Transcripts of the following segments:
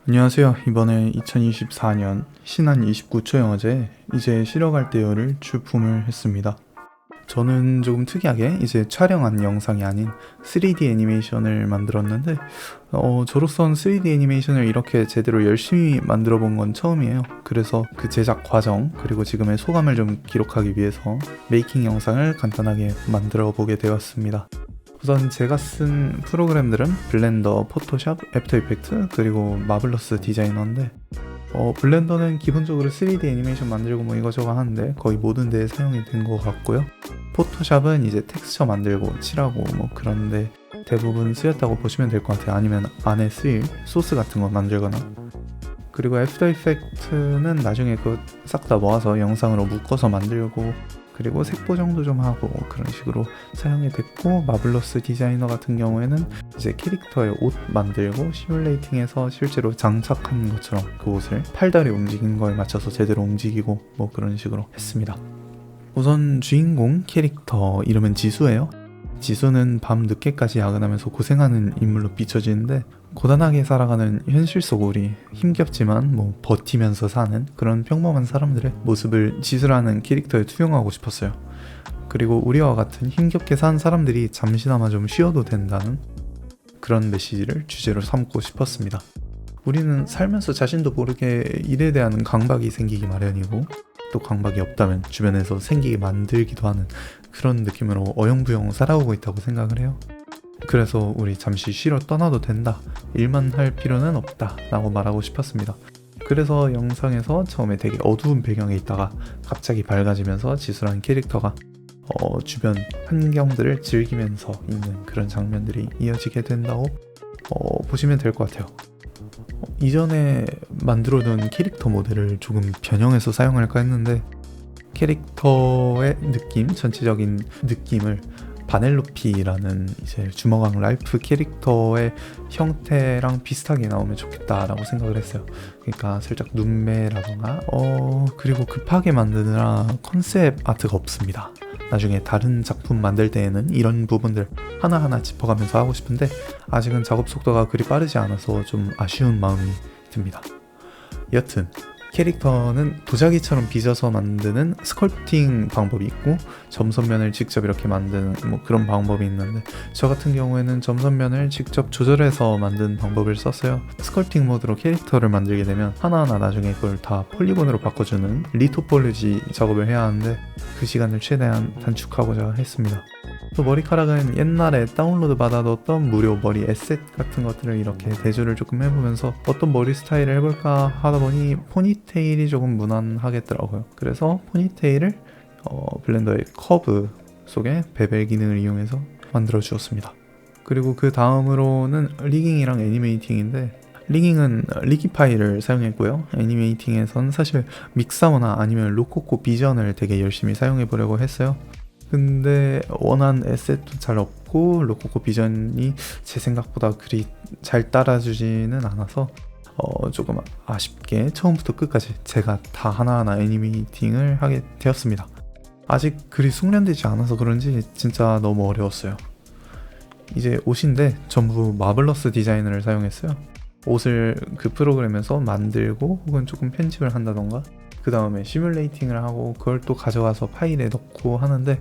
안녕하세요. 이번에 2024년 신한 29초 영화제 이제 쉬러 갈 때요를 출품을 했습니다. 저는 조금 특이하게 이제 촬영한 영상이 아닌 3D 애니메이션을 만들었는데 저로선 3D 애니메이션을 이렇게 제대로 열심히 만들어 본 건 처음이에요. 그래서 그 제작 과정 그리고 지금의 소감을 좀 기록하기 위해서 메이킹 영상을 간단하게 만들어 보게 되었습니다. 우선 제가 쓴 프로그램들은 블렌더, 포토샵, 애프터 이펙트, 그리고 마블러스 디자이너인데 블렌더는 기본적으로 3D 애니메이션 만들고 뭐 이거저거 하는데 거의 모든 데에 사용이 된 것 같고요. 포토샵은 이제 텍스처 만들고 칠하고 뭐 그런데 대부분 쓰였다고 보시면 될 것 같아요. 아니면 안에 쓰일 소스 같은 거 만들거나. 그리고 애프터 이펙트는 나중에 그거 싹 다 모아서 영상으로 묶어서 만들고 그리고 색 보정도 좀 하고 그런 식으로 사용이 됐고, 마블러스 디자이너 같은 경우에는 이제 캐릭터의 옷 만들고 시뮬레이팅해서 실제로 장착한 것처럼 그 옷을 팔다리 움직이는 거에 맞춰서 제대로 움직이고 뭐 그런 식으로 했습니다. 우선 주인공 캐릭터 이름은 지수예요. 지수는 밤 늦게까지 야근하면서 고생하는 인물로 비춰지는데, 고단하게 살아가는 현실 속 우리 힘겹지만 뭐 버티면서 사는 그런 평범한 사람들의 모습을 지수라는 캐릭터에 투영하고 싶었어요. 그리고 우리와 같은 힘겹게 사는 사람들이 잠시나마 좀 쉬어도 된다는 그런 메시지를 주제로 삼고 싶었습니다. 우리는 살면서 자신도 모르게 일에 대한 강박이 생기기 마련이고, 또 강박이 없다면 주변에서 생기게 만들기도 하는 그런 느낌으로 어영부영 살아오고 있다고 생각을 해요. 그래서 우리 잠시 쉬러 떠나도 된다, 일만 할 필요는 없다 라고 말하고 싶었습니다. 그래서 영상에서 처음에 되게 어두운 배경에 있다가 갑자기 밝아지면서 지수라는 캐릭터가 주변 환경들을 즐기면서 있는 그런 장면들이 이어지게 된다고 보시면 될 것 같아요. 이전에 만들어둔 캐릭터 모델을 조금 변형해서 사용할까 했는데, 캐릭터의 느낌, 전체적인 느낌을 바넬로피라는 이제 주먹왕 랄프 캐릭터의 형태랑 비슷하게 나오면 좋겠다라고 생각을 했어요. 그러니까 살짝 눈매라던가 그리고 급하게 만드느라 컨셉 아트가 없습니다. 나중에 다른 작품 만들 때에는 이런 부분들 하나하나 짚어가면서 하고 싶은데 아직은 작업 속도가 그리 빠르지 않아서 좀 아쉬운 마음이 듭니다. 여튼 캐릭터는 도자기처럼 빚어서 만드는 스컬프팅 방법이 있고, 점선면을 직접 이렇게 만드는 뭐 그런 방법이 있는데, 저 같은 경우에는 점선면을 직접 조절해서 만든 방법을 썼어요. 스컬프팅 모드로 캐릭터를 만들게 되면 하나하나 나중에 그걸 다 폴리곤으로 바꿔주는 리토폴리지 작업을 해야 하는데, 그 시간을 최대한 단축하고자 했습니다. 또 머리카락은 옛날에 다운로드 받아뒀던 무료 머리 에셋 같은 것들을 이렇게 대조를 조금 해보면서 어떤 머리 스타일을 해볼까 하다보니 포니테일이 조금 무난하겠더라고요. 그래서 포니테일을 블렌더의 커브 속에 베벨 기능을 이용해서 만들어 주었습니다. 그리고 그 다음으로는 리깅이랑 애니메이팅인데, 리깅은 리기 파일을 사용했고요. 애니메이팅에선 사실 믹사오나 아니면 로코코 비전을 되게 열심히 사용해 보려고 했어요. 근데 원한 에셋도 잘 없고 로코코 비전이 제 생각보다 그리 잘 따라주지는 않아서 조금 아쉽게 처음부터 끝까지 제가 다 하나하나 애니메이팅을 하게 되었습니다. 아직 그리 숙련되지 않아서 그런지 진짜 너무 어려웠어요. 이제 옷인데 전부 마블러스 디자이너를 사용했어요. 옷을 그 프로그램에서 만들고 혹은 조금 편집을 한다던가 그 다음에 시뮬레이팅을 하고 그걸 또 가져와서 파일에 넣고 하는데,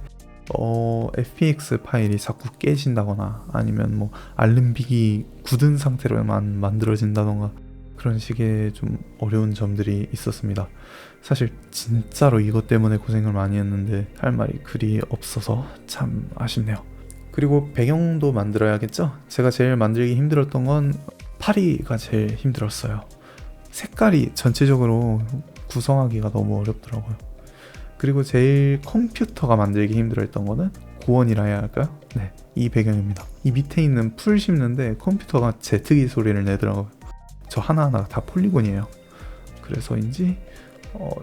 FPX 파일이 자꾸 깨진다거나 아니면 뭐 알름빅이 굳은 상태로만 만들어진다던가 그런 식의 좀 어려운 점들이 있었습니다. 사실 진짜로 이것 때문에 고생을 많이 했는데 할 말이 그리 없어서 참 아쉽네요. 그리고 배경도 만들어야겠죠? 제가 제일 만들기 힘들었던 건 파리가 제일 힘들었어요. 색깔이 전체적으로 구성하기가 너무 어렵더라고요. 그리고 제일 컴퓨터가 만들기 힘들었던 거는 고원이라 해야 할까요? 네, 이 배경입니다. 이 밑에 있는 풀 씹는데 컴퓨터가 제트기 소리를 내더라고요. 저 하나하나 다 폴리곤이에요. 그래서인지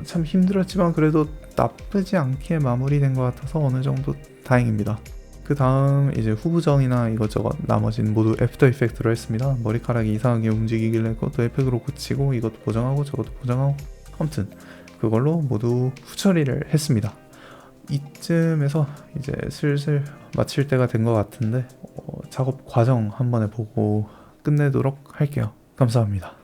참 힘들었지만 그래도 나쁘지 않게 마무리된 것 같아서 어느 정도 다행입니다. 그 다음 이제 후보정이나 이것저것 나머지는 모두 애프터 이펙트로 했습니다. 머리카락이 이상하게 움직이길래 그것도 에펙으로 고치고 이것도 보정하고 저것도 보정하고, 아무튼 그걸로 모두 후처리를 했습니다. 이쯤에서 이제 슬슬 마칠 때가 된 것 같은데 작업 과정 한 번에 보고 끝내도록 할게요. 감사합니다.